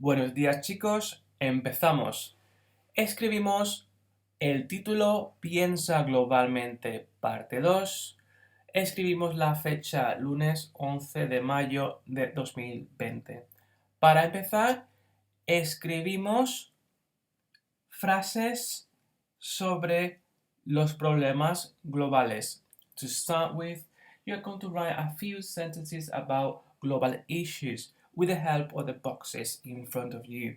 Buenos días chicos, empezamos. Escribimos el título Piensa globalmente parte 2. Escribimos la fecha lunes 11 de mayo de 2020. Para empezar, escribimos frases sobre los problemas globales. To start with, you're going to write a few sentences about global issues with the help of the boxes in front of you.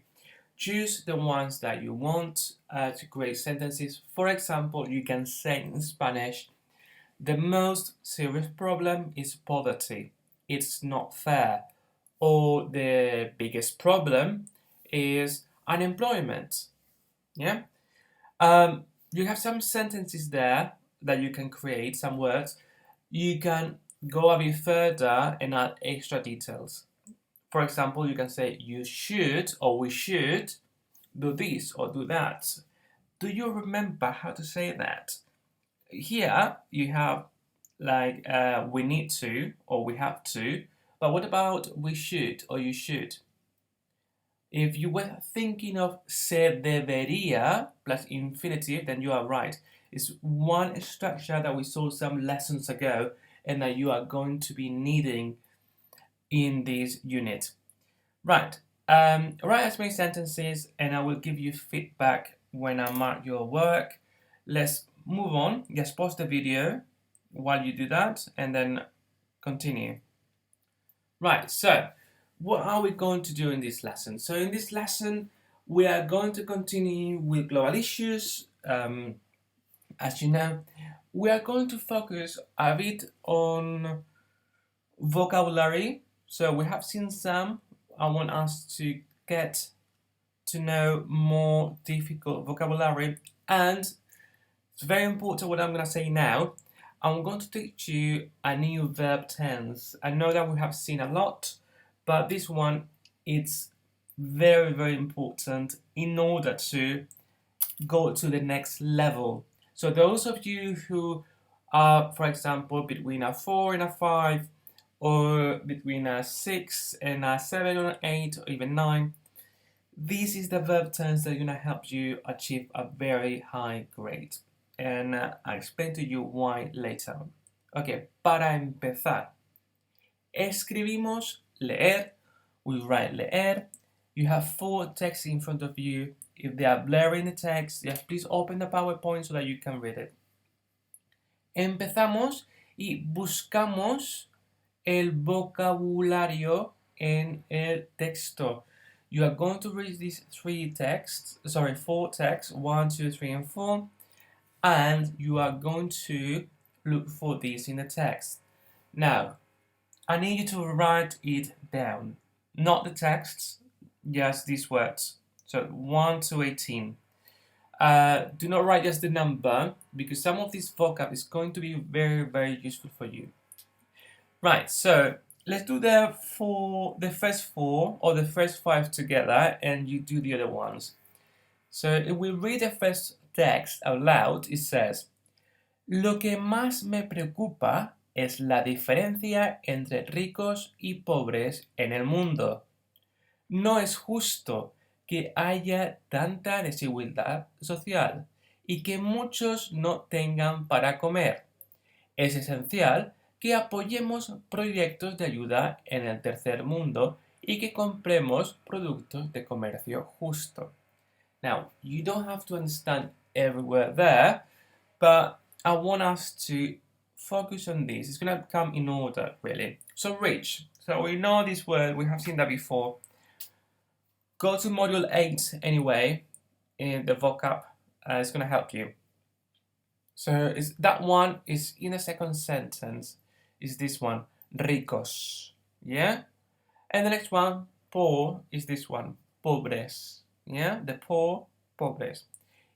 Choose the ones that you want to create sentences. For example, you can say in Spanish, the most serious problem is poverty. It's not fair. Or the biggest problem is unemployment. Yeah? You have some sentences there that you can create, some words. You can go a bit further and add extra details. For example, you can say you should or we should do this or do that. Do you remember how to say that? Here you have like we need to or we have to, but what about we should or you should? If you were thinking of se debería plus infinitive, then you are right. It's one structure that we saw some lessons ago and that you are going to be needing in this unit. Right. Write as many sentences and I will give you feedback when I mark your work. Let's move on. Just pause the video while you do that and then continue. Right, so what are we going to do in this lesson? So in this lesson, we are going to continue with global issues. As you know, we are going to focus a bit on vocabulary. So we have seen some. I want us to get to know more difficult vocabulary, and it's very important what I'm going to say now. I'm going to teach you a new verb tense. I know that we have seen a lot, but this one it's very, very important in order to go to the next level. So those of you who are, for example, between a 4 and a 5, or between a 6 and a 7 or an 8 or even 9, this is the verb tense that is going to help you achieve a very high grade. And I'll explain to you why later. Okay, para empezar, escribimos leer. We write leer. You have 4 texts in front of you. If they are blurry in the text, just please open the PowerPoint so that you can read it. Empezamos y buscamos el vocabulario en el texto. You are going to read these 4 texts, 1, 2, 3, and 4, and you are going to look for these in the text. Now, I need you to write it down, not the texts, just these words. So 1 to 18. Do not write just the number, because some of this vocab is going to be very, very useful for you. Right, so let's do the first 4 or the first 5 together, and you do the other ones. So if we read the first text out loud, it says, lo que más me preocupa es la diferencia entre ricos y pobres en el mundo. No es justo que haya tanta desigualdad social y que muchos no tengan para comer. Es esencial que apoyemos proyectos de ayuda en el tercer mundo y que compremos productos de comercio justo. Now, you don't have to understand every word there, but I want us to focus on this. It's going to come in order, really. So, rich. So, we know this word, we have seen that before. Go to Module 8 anyway, in the vocab, it's going to help you. So, that one is in the second sentence, is this one, ricos, yeah? And the next one, poor, is this one, pobres, yeah? The poor, pobres.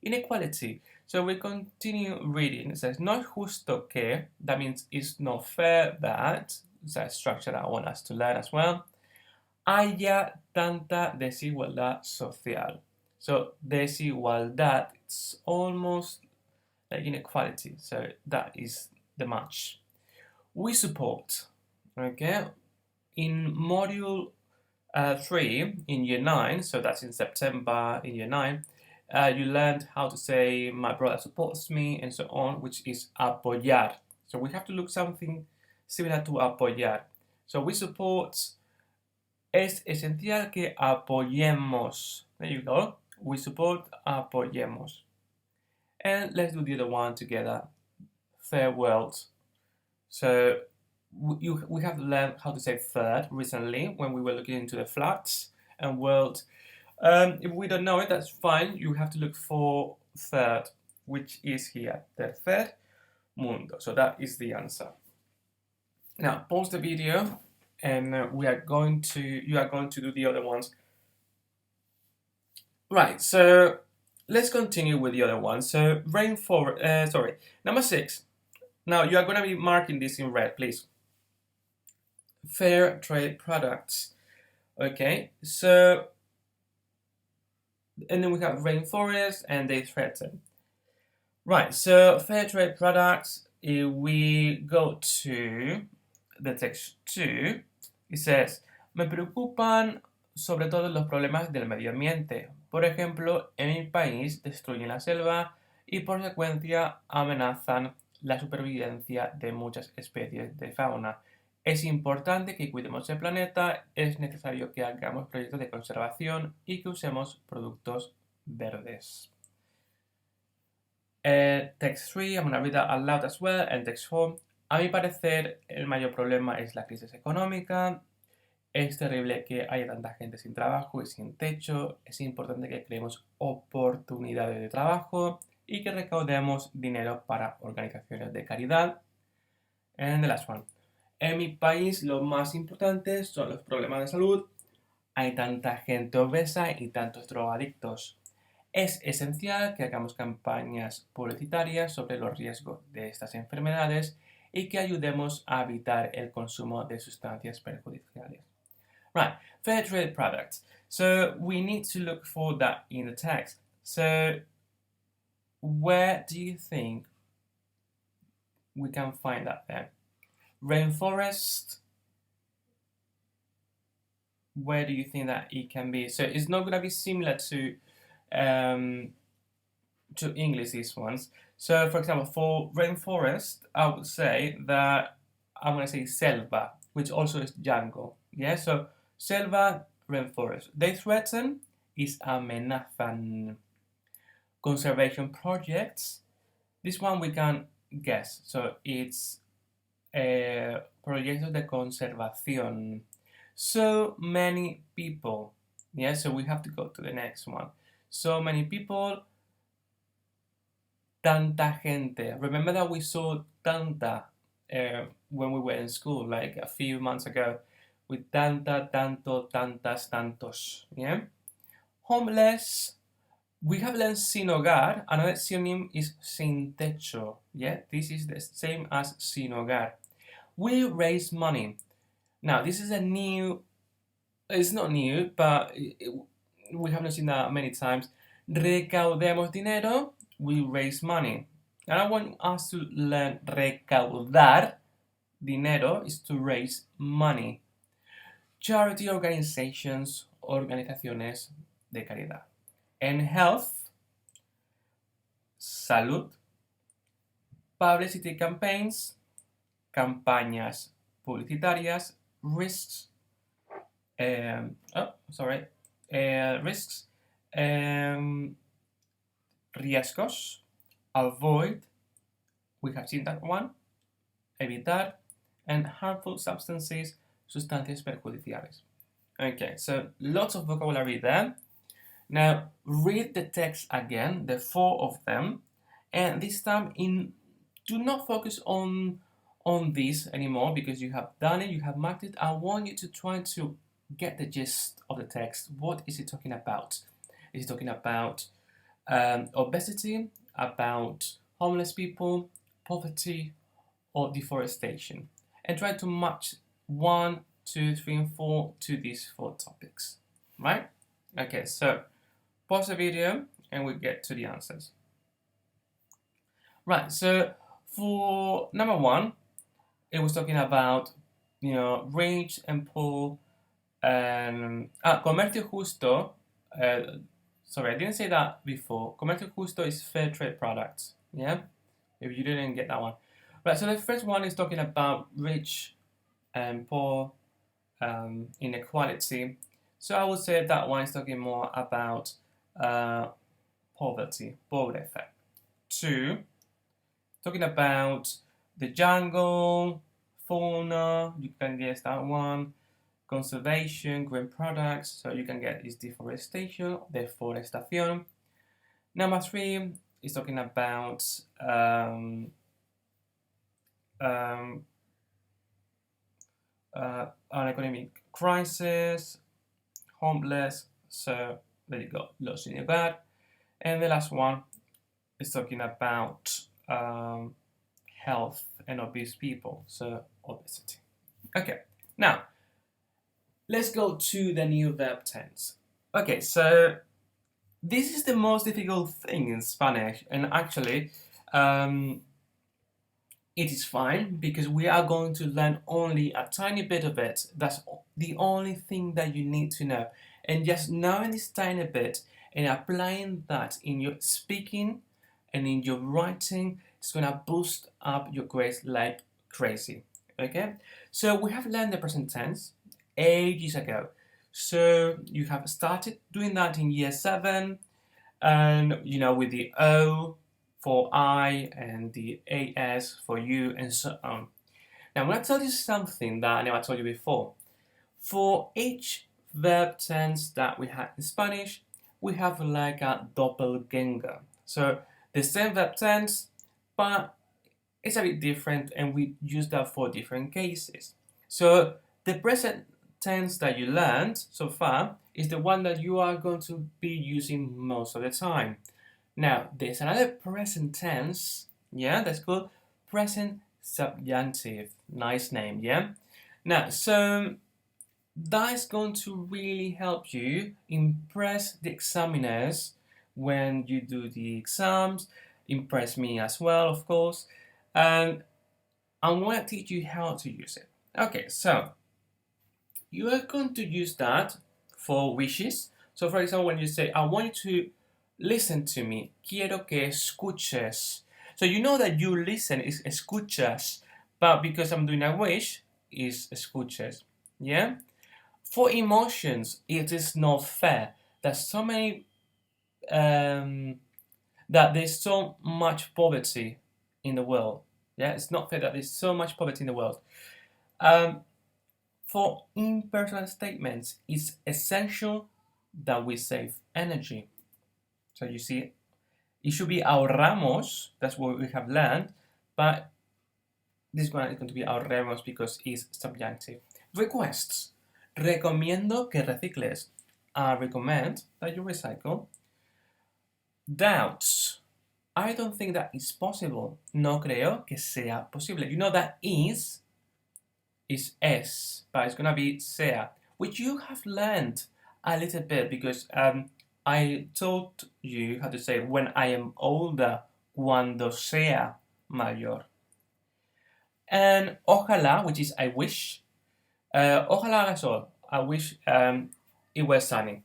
Inequality. So we continue reading. It says, no es justo que, that means it's not fair that, it's a structure that I want us to learn as well, haya tanta desigualdad social. So desigualdad, it's almost like inequality. So that is the match. We support, okay? In module 3 in year 9, so that's in September in year 9, you learned how to say my brother supports me and so on, which is apoyar. So we have to look something similar to apoyar. So we support, es esencial que apoyemos. There you go. We support, apoyemos. And let's do the other one together. Third world. So we have learned how to say third recently when we were looking into the flats and world. If we don't know it, that's fine. You have to look for third, which is here, tercer mundo. So that is the answer. Now pause the video, and you are going to do the other ones. Right. So let's continue with the other one. So rainforest. Number 6. Now you are going to be marking this in red, please. Fair trade products. Okay, so and then we have rainforest and they threaten. Right, so fair trade products, if we go to the text 2, it says, me preocupan sobre todo los problemas del medio ambiente. Por ejemplo, en mi país destruyen la selva y por consecuencia amenazan la supervivencia de muchas especies de fauna. Es importante que cuidemos el planeta, es necesario que hagamos proyectos de conservación y que usemos productos verdes. Text 3, I'm going to read that out loud as well, and text 4. A mi parecer, el mayor problema es la crisis económica. Es terrible que haya tanta gente sin trabajo y sin techo. Es importante que creemos oportunidades de trabajo y que recaudemos dinero para organizaciones de caridad. And the last one. En mi país lo más importante son los problemas de salud. Hay tanta gente obesa y tantos drogadictos. Es esencial que hagamos campañas publicitarias sobre los riesgos de estas enfermedades y que ayudemos a evitar el consumo de sustancias perjudiciales. Right, fair trade products. So we need to look for that in the text. So where do you think we can find that there? Rainforest, where do you think that it can be? So it's not going to be similar to English, these ones. So for example, for rainforest, I would say that I'm going to say selva, which also is jungle. Yeah, so selva, rainforest. They threaten is amenazan. Conservation projects, this one we can guess. So it's proyectos de conservación. So many people. Yeah, so we have to go to the next one. So many people. Tanta gente. Remember that we saw tanta when we were in school, like a few months ago, with tanta, tanto, tantas, tantos. Yeah. Homeless. We have learned sin hogar. Another synonym is sin techo. Yeah, this is the same as sin hogar. We raise money. Now, this is a new, it's not new, but we haven't seen that many times. Recaudemos dinero, we raise money. And I want us to learn recaudar dinero is to raise money. Charity organizations, organizaciones de caridad. And health, salud. Publicity campaigns, campañas publicitarias. Risks, risks, riesgos, avoid, we have seen that one, evitar, and harmful substances, sustancias perjudiciales. Okay, so lots of vocabulary there. Now read the text again, the 4 of them, and this time do not focus on this anymore because you have done it, you have marked it. I want you to try to get the gist of the text. What is it talking about? Is it talking about obesity, about homeless people, poverty, or deforestation? And try to match 1, 2, 3, and 4 to these 4 topics, right? Okay, so pause the video and we get to the answers. Right, so for number 1, it was talking about, rich and poor Comercio justo. Sorry, I didn't say that before. Comercio justo is fair trade products. Yeah, if you didn't get that one. Right. So the first one is talking about rich and poor, inequality. So I would say that one is talking more about poverty, pobreza. Two, talking about the jungle, fauna. You can guess that one. Conservation, green products, so you can get is deforestation, deforestación. Number three is talking about an economic crisis, homeless, so there you go, los sin hogar. And the last one is talking about health and obese people, so obesity. Okay, now let's go to the new verb tense. Okay, so this is the most difficult thing in Spanish, and actually, it is fine because we are going to learn only a tiny bit of it. That's the only thing that you need to know. And just knowing this tiny bit and applying that in your speaking and in your writing, it's going to boost up your grades like crazy. Okay? So we have learned the present tense ages ago. So you have started doing that in year 7, and with the O for I and the AS for you, and so on. Now I'm going to tell you something that I never told you before. For each verb tense that we have in Spanish, we have like a doppelganger. So the same verb tense, but it's a bit different, and we use that for different cases. So the present tense that you learned so far is the one that you are going to be using most of the time. Now, there's another present tense, yeah, that's called present subjunctive. Nice name, yeah? Now, so that's going to really help you impress the examiners when you do the exams, impress me as well, of course, and I'm going to teach you how to use it. Okay, so you are going to use that for wishes. So, for example, when you say, I want you to listen to me, quiero que escuches. So you know that you listen is escuchas, but because I'm doing a wish, is escuches. Yeah? For emotions, it is not fair. There's so many, that there's so much poverty in the world. Yeah, it's not fair that there's so much poverty in the world. For impersonal statements, it's essential that we save energy. So you see, it should be ahorramos, that's what we have learned, but this one is going to be ahorremos because it's subjunctive. Requests. Recomiendo que recicles. I recommend that you recycle. Doubts. I don't think that is possible. No creo que sea posible. You know that is es, but it's going to be sea, which you have learned a little bit because I taught you how to say when I am older, cuando sea mayor. And ojalá, which is I wish. Ojalá haga sol. I wish it was sunny.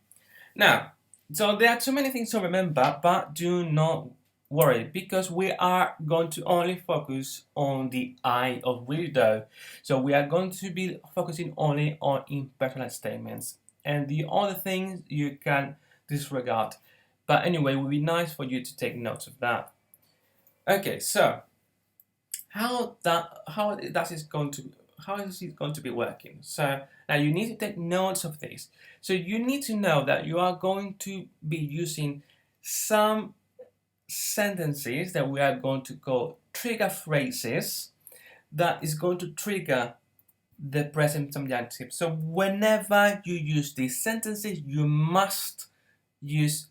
Now, so there are too many things to remember, but do not worry because we are going to only focus on the I of will though. So we are going to be focusing only on impersonal statements, and the other things you can disregard. But anyway, it would be nice for you to take note of that. Okay, so how is it going to be working? So now you need to take notes of this. So you need to know that you are going to be using some sentences that we are going to call trigger phrases that is going to trigger the present subjunctive. So whenever you use these sentences, you must use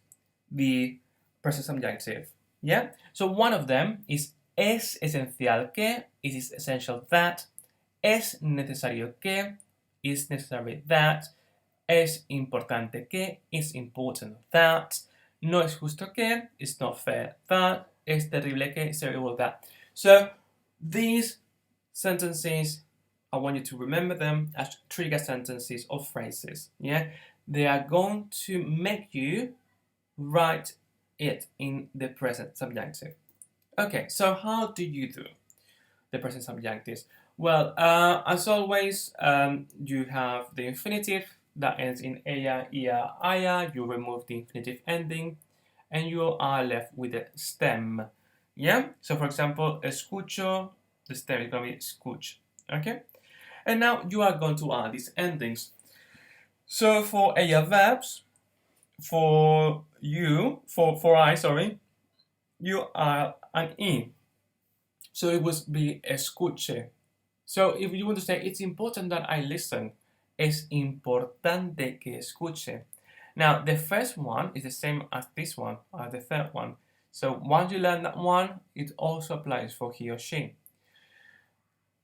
the present subjunctive. Yeah? So one of them is es esencial que, it is essential that, es necesario que, is necessary that, es importante que, is important that, no es justo que, it's not fair that, es terrible que, it's terrible that. So these sentences I want you to remember them as trigger sentences or phrases. Yeah, they are going to make you write it in the present subjunctive. Okay, so how do you do the present subjunctives? Well, as always, you have the infinitive that ends in ella, ia, aya. You remove the infinitive ending, and you are left with the stem. Yeah. So, for example, escucho, the stem is going to be escuch. Okay. And now you are going to add these endings. So for ella verbs, for you, for I, sorry, you are an e. So it would be escuche. So if you want to say it's important that I listen, es importante que escuche. Now the first one is the same as this one, the third one. So once you learn that one, it also applies for he or she.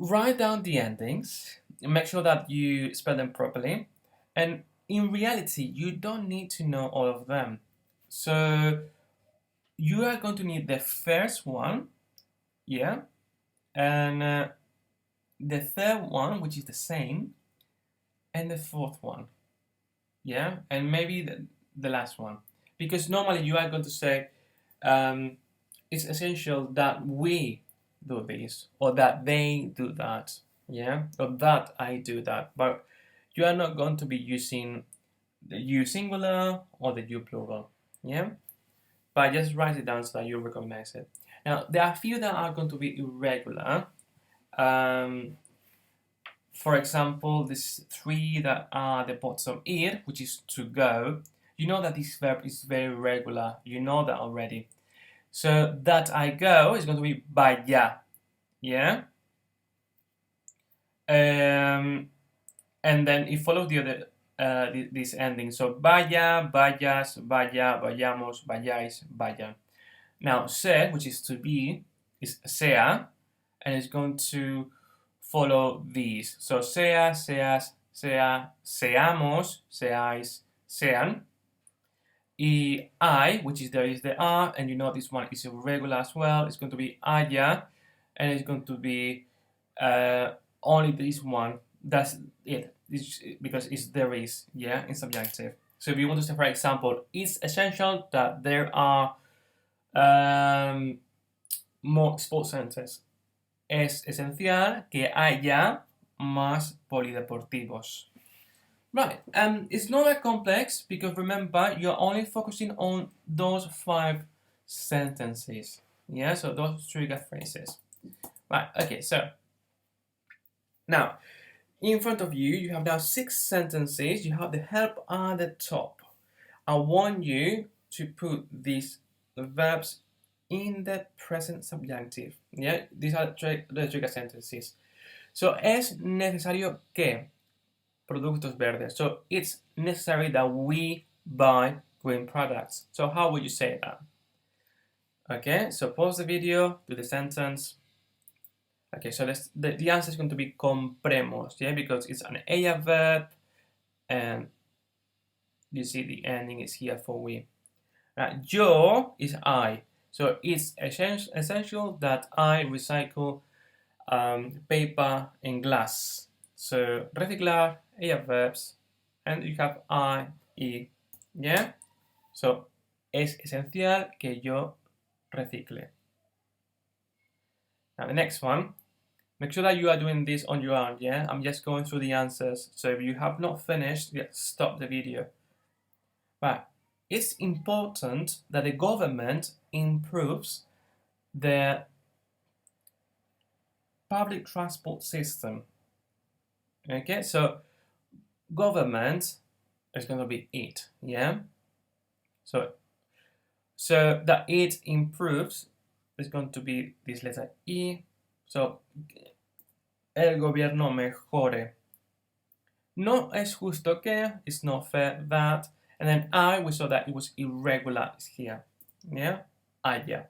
Write down the endings, make sure that you spell them properly, and in reality, you don't need to know all of them. So you are going to need the first one, yeah, and the third one, which is the same, and the fourth one, yeah, and maybe the last one, because normally you are going to say it's essential that we do this, or that they do that, yeah, or that I do that, but you are not going to be using the you singular or the you plural, yeah, but just write it down so that you recognize it. Now there are a few that are going to be irregular. For example, these three that are the bottom ir, which is to go. You know that this verb is very regular. You know that already. So that I go is going to be vaya, yeah. And then it follows the other this ending. So vaya, vayas, vaya, vayamos, vayáis, vayan. Now ser, which is to be, is sea, and it's going to follow these. So sea, seas, sea, seamos, seáis, sean. Y I, which is there is the R, and you know this one is irregular as well. It's going to be haya, and it's going to be only this one. That's it. It's because it's there is, yeah, in subjunctive. So if you want to say, for example, it's essential that there are more sports centers. Es esencial que haya más polideportivos. Right, it's not that complex because remember, you're only focusing on those 5 sentences. Yeah, so those trigger phrases. Right, okay, so now in front of you, you have now 6 sentences. You have the help at the top. I want you to put these verbs in the present subjunctive. Yeah, these are the trigger sentences. So, es necesario que productos verdes. So, it's necessary that we buy green products. So, how would you say that? Okay, so pause the video, do the sentence. Okay, so the answer is going to be compremos, yeah, because it's an ella verb, and you see the ending is here for we. Yo is I. So it's essential that I recycle paper and glass. So reciclar, ella verbs, and you have I, y, yeah? So es esencial que yo recicle. Now the next one, make sure that you are doing this on your own, yeah? I'm just going through the answers. So if you have not finished, stop the video. Right. It's important that the government improves the public transport system. Okay, so government is going to be it, yeah? So that it improves is going to be this letter I. So, el gobierno mejore. No es justo que, it's not fair that. And then I, we saw that it was irregular here. Yeah? Haya.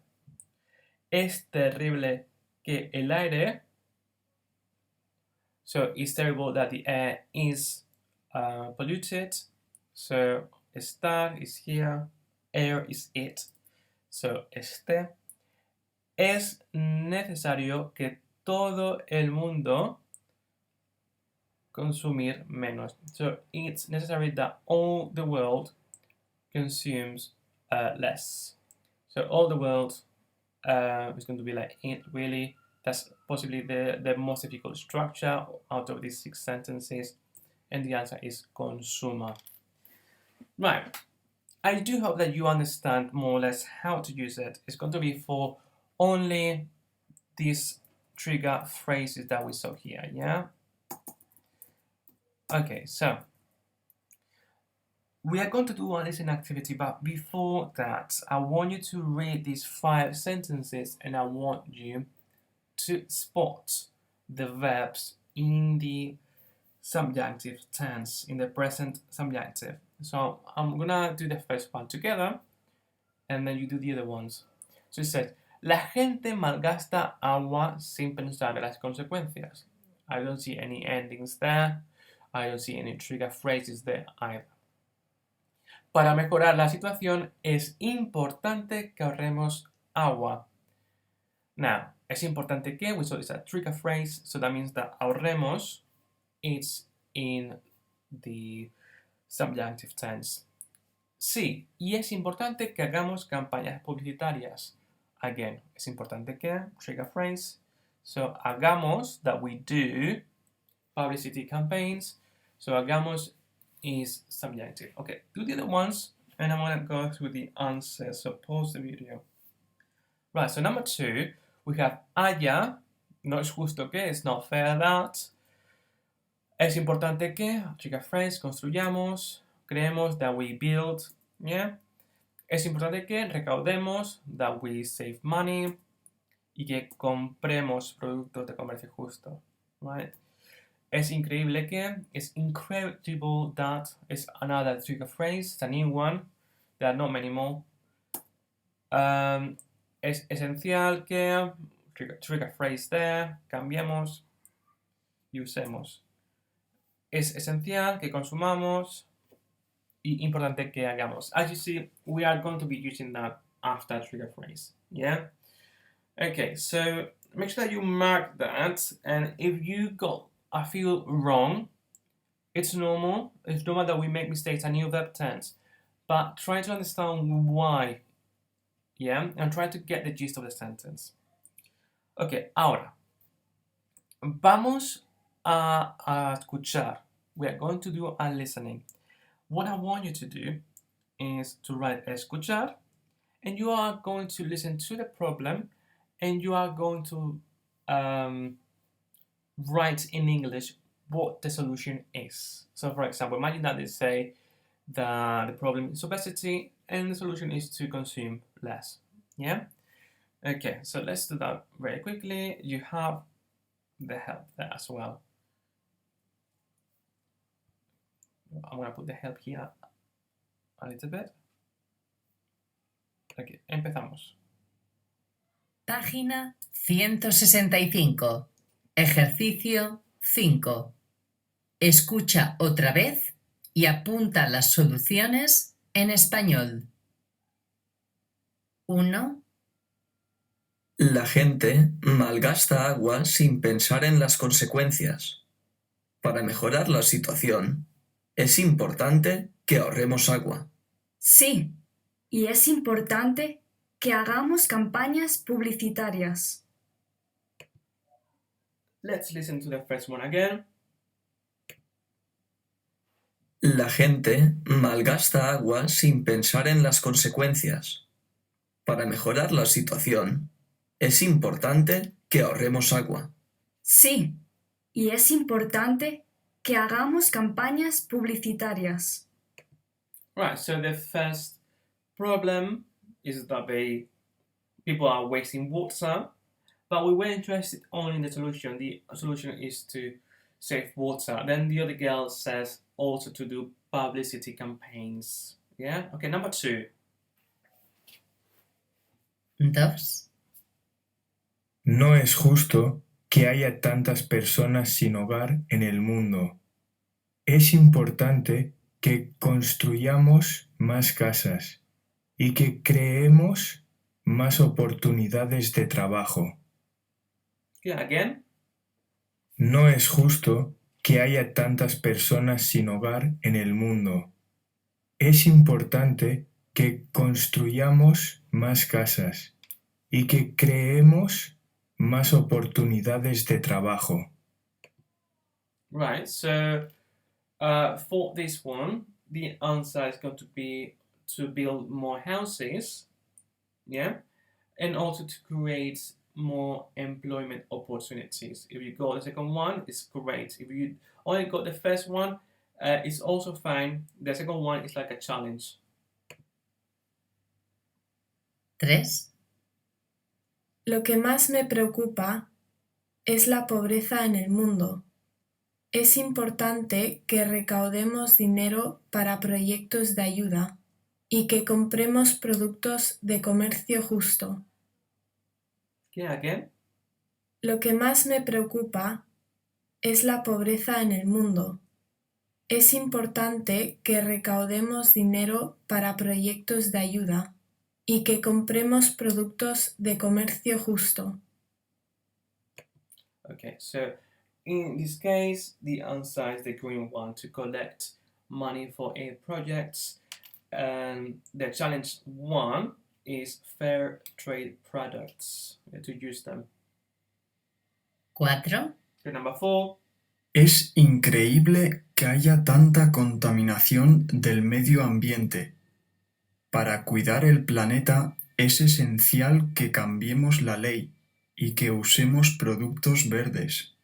Es terrible que el aire. So it's terrible that the air is polluted. So estar is here. Air is it. So este. Es necesario que todo el mundo consumir menos. So it's necessary that all the world consumes less. So all the world is going to be like it really. That's possibly the most difficult structure out of these 6 sentences, and the answer is consuma. Right. I do hope that you understand more or less how to use it. It's going to be for only these trigger phrases that we saw here, yeah? Okay, so we are going to do a listening activity, but before that, I want you to read these 5 sentences and I want you to spot the verbs in the subjunctive tense, in the present subjunctive. So I'm gonna do the first one together and then you do the other ones. So it says, la gente malgasta agua sin pensar en las consecuencias. I don't see any endings there. I don't see any trigger phrases there either. Para mejorar la situación es importante que ahorremos agua. Now, es importante que, we saw it's a trigger phrase, so that means that ahorremos, it's in the subjunctive tense. Sí, y es importante que hagamos campañas publicitarias. Again, es importante que, trigger phrase. So, hagamos, that we do, publicity campaigns. So, hagamos is subjunctive. Okay, do the other ones, and I'm going to go through the answers, so pause the video. Right, so number 2, we have haya, no es justo que, it's not fair that. Es importante que, trigger phrase, construyamos, creemos, that we build, yeah. Es importante que recaudemos, that we save money, y que compremos productos de comercio justo, right? Es increíble que, it's incredible that, is another trigger phrase, it's a new one, there are not many more. Es esencial que, trigger phrase there, cambiemos y usemos. Es esencial que consumamos y importante que hagamos. As you see, we are going to be using that after trigger phrase, yeah? Okay, so make sure that you mark that, and if you got a few wrong, it's normal. It's normal that we make mistakes, a new verb tense, but try to understand why, yeah? And try to get the gist of the sentence. Okay, ahora, vamos a escuchar. We are going to do a listening. What I want you to do is to write escuchar, and you are going to listen to the problem, and you are going to write in English what the solution is. So for example, imagine that they say that the problem is obesity, and the solution is to consume less, yeah? Okay, so let's do that very quickly. You have the help there as well. I'm going to put the help here a little bit. Okay, empezamos. Página 165. Ejercicio 5. Escucha otra vez y apunta las soluciones en español. 1. La gente malgasta agua sin pensar en las consecuencias. Para mejorar la situación, es importante que ahorremos agua. Sí, y es importante que hagamos campañas publicitarias. Let's listen to the first one again. La gente malgasta agua sin pensar en las consecuencias. Para mejorar la situación, es importante que ahorremos agua. Sí, y es importante que hagamos campañas publicitarias. Right, so the first problem is that people are wasting water, but we were interested only in the solution. The solution is to save water. Then the other girl says also to do publicity campaigns. Yeah? Okay, number 2. 2. No es justo que haya tantas personas sin hogar en el mundo. Es importante que construyamos más casas y que creemos más oportunidades de trabajo. Yeah, again. No es justo que haya tantas personas sin hogar en el mundo. Es importante que construyamos más casas y que creemos más oportunidades de trabajo. Right, so for this one, the answer is going to be to build more houses, yeah, and also to create more employment opportunities. If you got the second one, it's great. If you only got the first one, it's also fine. The second one is like a challenge. 3. Lo que más me preocupa es la pobreza en el mundo. Es importante que recaudemos dinero para proyectos de ayuda y que compremos productos de comercio justo. Yeah, again. Lo que más me preocupa es la pobreza en el mundo. Es importante que recaudemos dinero para proyectos de ayuda y que compremos productos de comercio justo. Okay, so in this case, the answer is the green one, to collect money for aid projects. And the challenge one is fair trade products, to use them. 4. Okay, number 4. Es increíble que haya tanta contaminación del medio ambiente. Para cuidar el planeta es esencial que cambiemos la ley y que usemos productos verdes.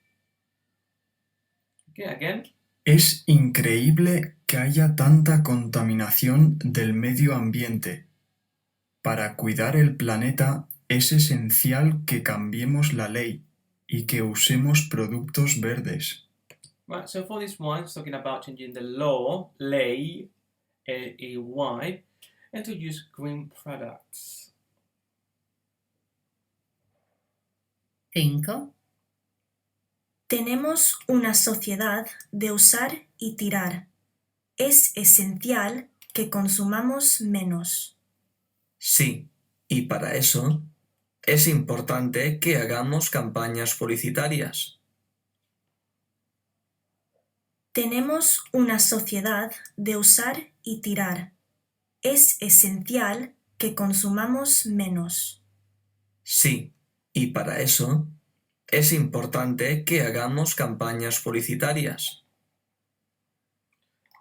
Okay, again. Es increíble que haya tanta contaminación del medio ambiente. Para cuidar el planeta es esencial que cambiemos la ley y que usemos productos verdes. Right, so for this one, it's talking about changing the law, ley, L-A-Y, and to use green products. 5. Tenemos una sociedad de usar y tirar. Es esencial que consumamos menos. Sí, y para eso es importante que hagamos campañas publicitarias. Tenemos una sociedad de usar y tirar. Es esencial que consumamos menos. Sí, y para eso es importante que hagamos campañas publicitarias.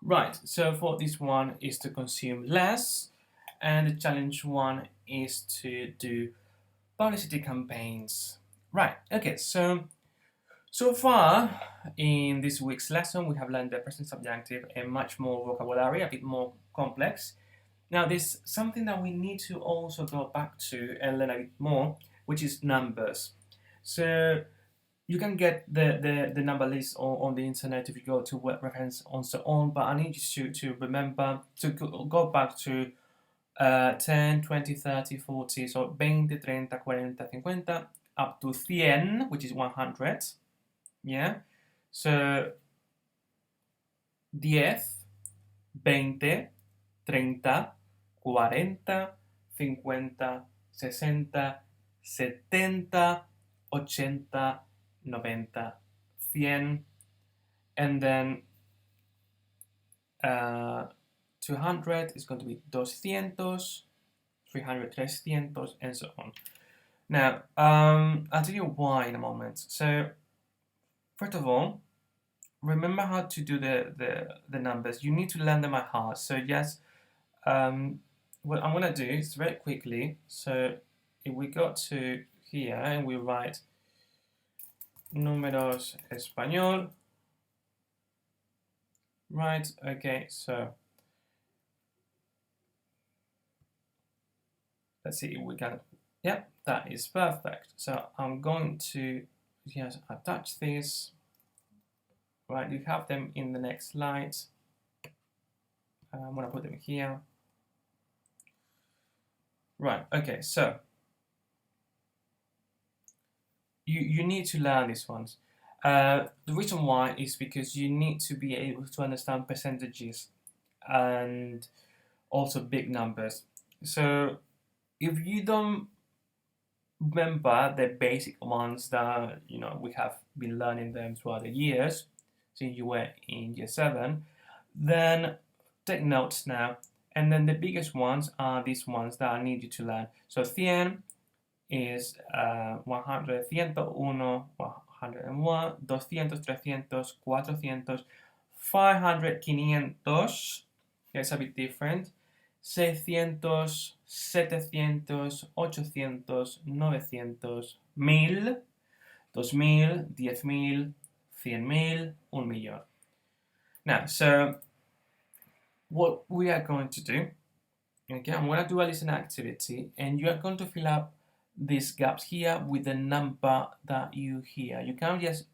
Right, so for this one is to consume less, and the challenge one is to do publicity campaigns. Right, okay, so far in this week's lesson we have learned the present subjunctive and much more vocabulary, a bit more complex. Now there's something that we need to also go back to and learn a bit more, which is numbers. So you can get the number list on the internet if you go to web reference and so on, but I need you to remember to go back to 10, 20, 30, 40, so 20, 30, 40, 50, up to 100, which is 100. Yeah, so 10, 20, 30, 40, 50, 60, 70, 80, 90, 100, and then 200 is going to be 200, 300, 300, and so on. Now, I'll tell you why in a moment. So, first of all, remember how to do the numbers. You need to learn them by heart. So, yes, what I'm going to do is very quickly. So, if we go to here and we write números español, right? Okay, so let's see if we can. Yep, that is perfect. So I'm going to just attach this. Right, you have them in the next slides. I'm going to put them here. Right, okay, so you need to learn these ones. The reason why is because you need to be able to understand percentages and also big numbers. So if you don't remember the basic ones that we have been learning them throughout the years, since you were in year 7, then take notes now. And then the biggest ones are these ones that I need you to learn. So 100 is 100, 101, 101, 200, 300, 400, 500, 500. It's a bit different. 600, 700, 800, 900, 1000, 2000, 10,000, 100,000, 1,000,000. Now, so what we are going to do, okay, I'm going to do a listening activity, and you are going to fill up these gaps here with the number that you hear. You can't just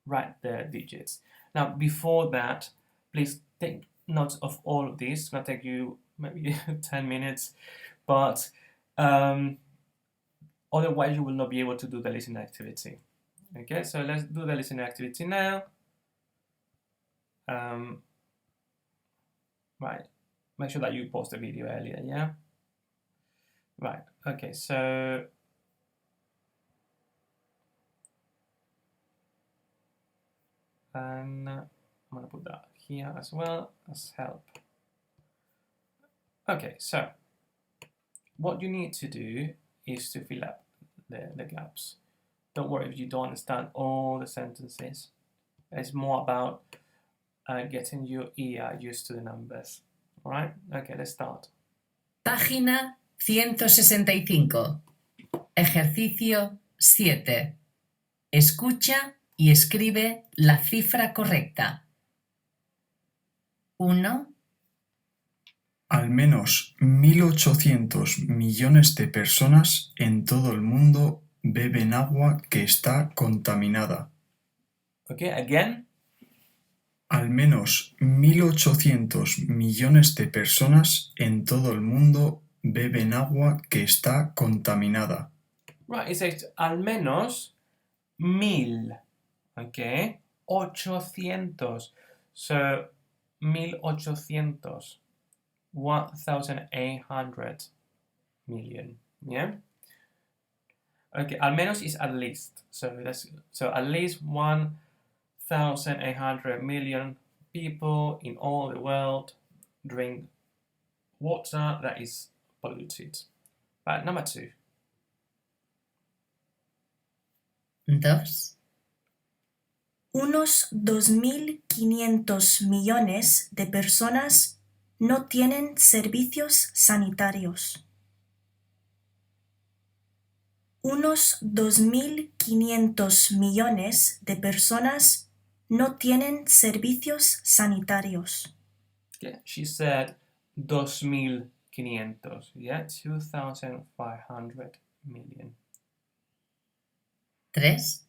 write the digits. Now, before that, please take notes of all of this. It's going to take you maybe 10 minutes, but otherwise you will not be able to do the listening activity. Okay, so let's do the listening activity now. Right, make sure that you pause the video earlier, yeah? Right, okay, so and I'm gonna put that here as well as help. Okay, so what you need to do is to fill up the gaps. Don't worry if you don't understand all the sentences. It's more about getting your ear used to the numbers. All right? Okay, let's start. Página 165. Ejercicio 7. Escucha y escribe la cifra correcta. 1, Al menos 1.800 millones de personas en todo el mundo beben agua que está contaminada. Okay, again. Al menos 1.800 millones de personas en todo el mundo beben agua que está contaminada. Right, it says al menos 1,000. Okay, 800. So 1,800. 1,800 million. Yeah. Okay, al menos is at least. So at least 1,800 million people in all the world drink water that is polluted. Right, number 2. 2, Unos 2.500 millones de personas no tienen servicios sanitarios. Unos 2.500 millones de personas no tienen servicios sanitarios. Yeah, she said 2,500. Yeah, 2,500 million. 3,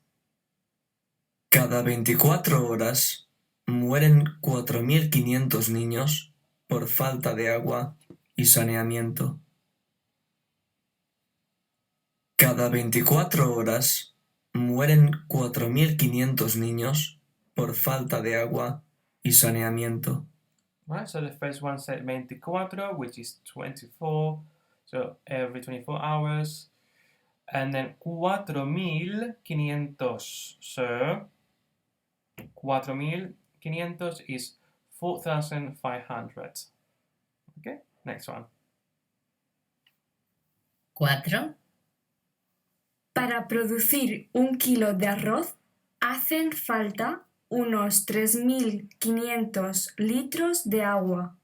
Cada 24 horas mueren 4.500 niños por falta de agua y saneamiento. Cada 24 horas mueren 4.500 niños por falta de agua y saneamiento. Right, so the first one said 24, which is 24, so every 24 hours. And then 4,500, so 4,500 is 4,500. Okay, next one. 4, Para producir 1 kilo de arroz hacen falta unos 3.500 litros de agua,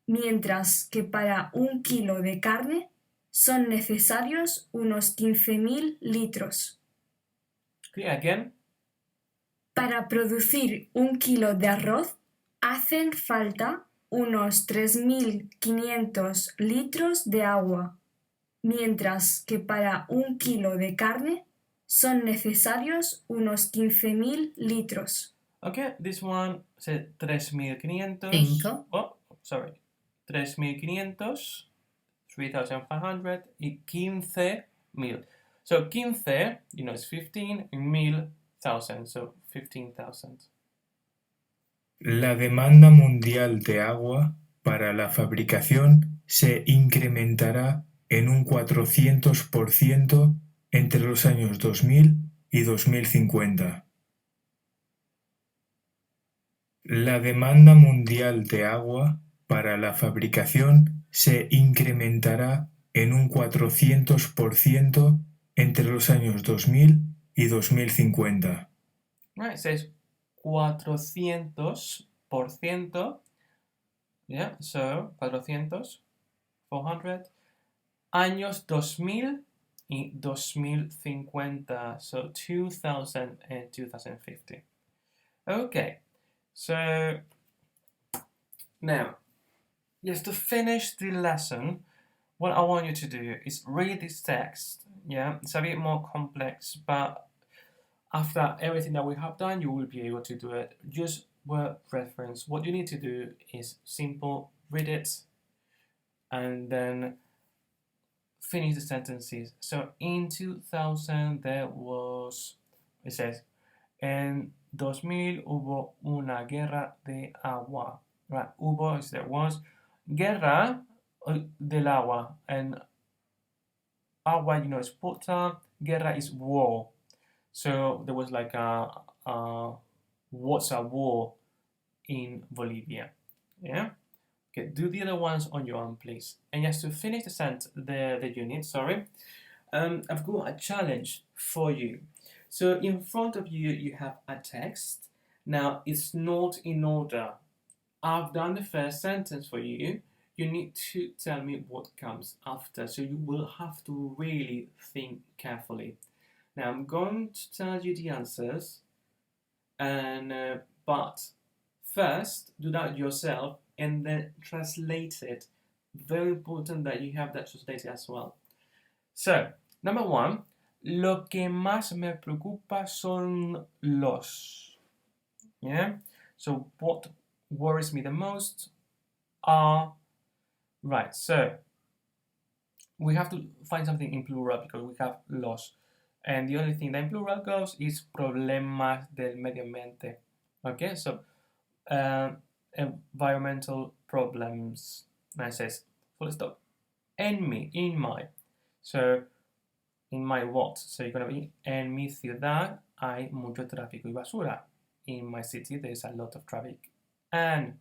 mientras que para 1 kilo de carne son necesarios unos 15.000 litros. Okay, again. Para producir 1 kilo de arroz hacen falta unos 3.500 litros de agua, mientras que para 1 kilo de carne son necesarios unos 15.000 litros. Okay, this one said 3,500. 5, Oh, sorry. 3,500, 3,500 y 15,000. So 15, you know, is 15, and 1,000, so 15,000. La demanda mundial de agua para la fabricación se incrementará en un 400% entre los años 2000 y 2050. La demanda mundial de agua para la fabricación se incrementará en un 400% entre los años 2000 y 2050. Right, it says 400%. Yeah, so 400, 400. Años 2000 y 2050. So 2000 and 2050. Okay, so now, yes, to finish the lesson, what I want you to do is read this text. Yeah, it's a bit more complex, but after everything that we have done, you will be able to do it. Just word reference. What you need to do is simple, read it, and then finish the sentences. So in 2000 there was, it says, en 2000 hubo una guerra de agua. Right, hubo is there was, guerra del agua, and agua, you know, is water, guerra is war. So there was like a water war in Bolivia. Yeah. Okay, do the other ones on your own, please. And just to finish the unit, sorry, I've got a challenge for you. So in front of you, you have a text. Now it's not in order. I've done the first sentence for you. You need to tell me what comes after. So you will have to really think carefully. Now I'm going to tell you the answers, and but first do that yourself and then translate it. Very important that you have that translated as well. So, number one, lo que más me preocupa son los. Yeah? So, what worries me the most are. Right, so we have to find something in plural because we have los. And the only thing that in plural goes is problemas del medio ambiente. Okay, so environmental problems. And it says, full stop. En mi, in my. So, in my what? So you're going to be, en mi ciudad hay mucho tráfico y basura. In my city, there's a lot of traffic and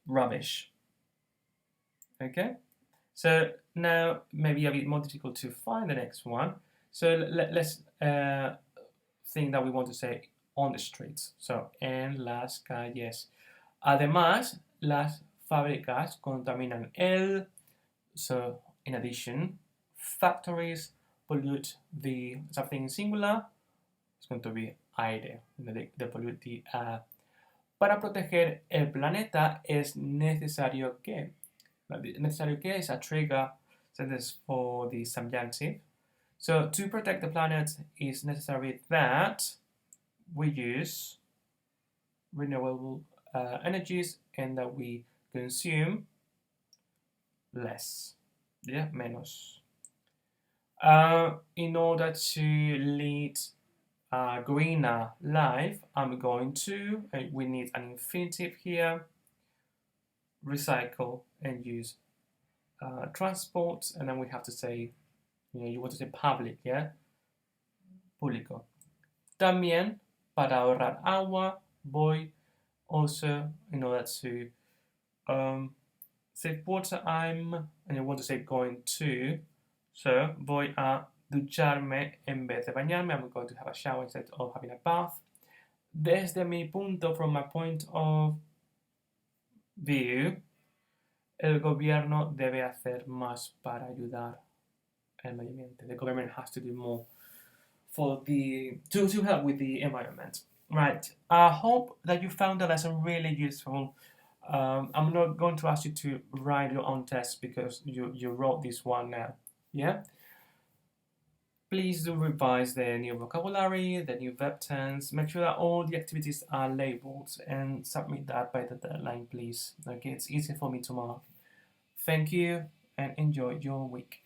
rubbish. Okay? So now maybe a bit more difficult to find the next one. So let's think that we want to say on the streets. So, en las calles. Además, las fábricas contaminan el. So, in addition, factories pollute the something singular. It's going to be aire. They pollute the air. Para proteger el planeta es necesario que. Necesario que is a trigger sentence for the subjunctive. So, to protect the planet is necessary that we use renewable energies and that we consume less. Yeah, menos. In order to lead a greener life, I'm going to, we need an infinitive here, recycle and use transport, and then we have to say, you want to say public, yeah? Público. También, para ahorrar agua, voy also, in order to save water, and you want to say going to, so voy a ducharme en vez de bañarme. I'm going to have a shower instead of having a bath. Desde mi punto, from my point of view, el gobierno debe hacer más para ayudar el medio ambiente. The government has to do more for to help with the environment. Right. I hope that you found the lesson really useful. I'm not going to ask you to write your own test because you wrote this one now. Yeah? Please do revise the new vocabulary, the new verb tense. Make sure that all the activities are labeled and submit that by the deadline, please. Okay, it's easy for me to mark. Thank you and enjoy your week.